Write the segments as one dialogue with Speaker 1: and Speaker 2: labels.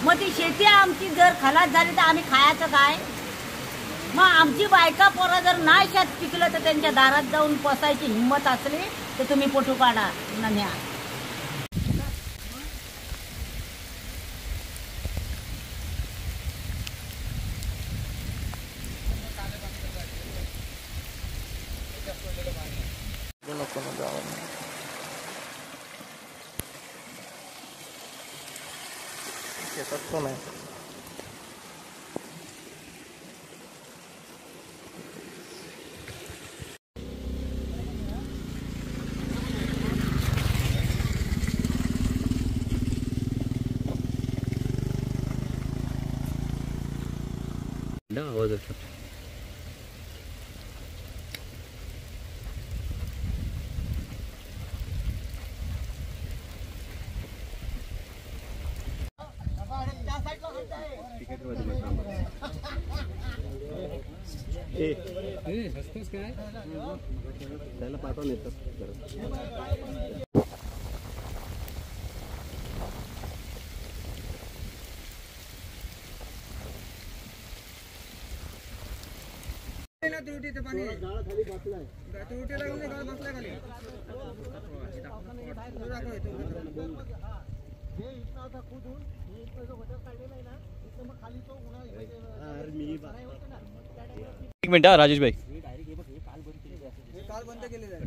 Speaker 1: मग ती शेती आमची जर खलास झाली तर आम्ही खायचं काय? मग आमची बायका पोरं जर नाही शेत पिकलं तर त्यांच्या दारात जाऊन पोसायची हिंमत असली तर तुम्ही फोटो काढा न न्या.
Speaker 2: आवाज येतो. काय त्याला पाठवून येतात.
Speaker 3: पाणी खाली बसलाय बसलाय खाली
Speaker 2: एक मिनिट राजेश भाई,
Speaker 3: काल बंद केलेलं आहे.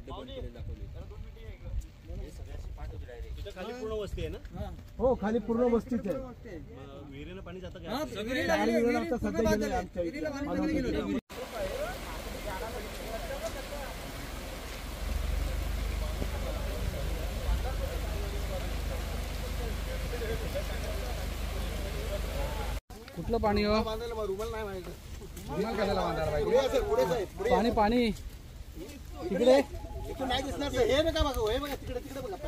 Speaker 4: खाली पूर्ण वस्ती आहे ना?
Speaker 3: हो, खाली पूर्ण वस्तीच आहे.
Speaker 4: विहिरीला पाणी जातं का?
Speaker 3: कुठलं पाणी हो? पाणी पाणी तिकडे नाही दिसणार. हे बघा बघा, हे बघा तिकडे तिकडे बघा.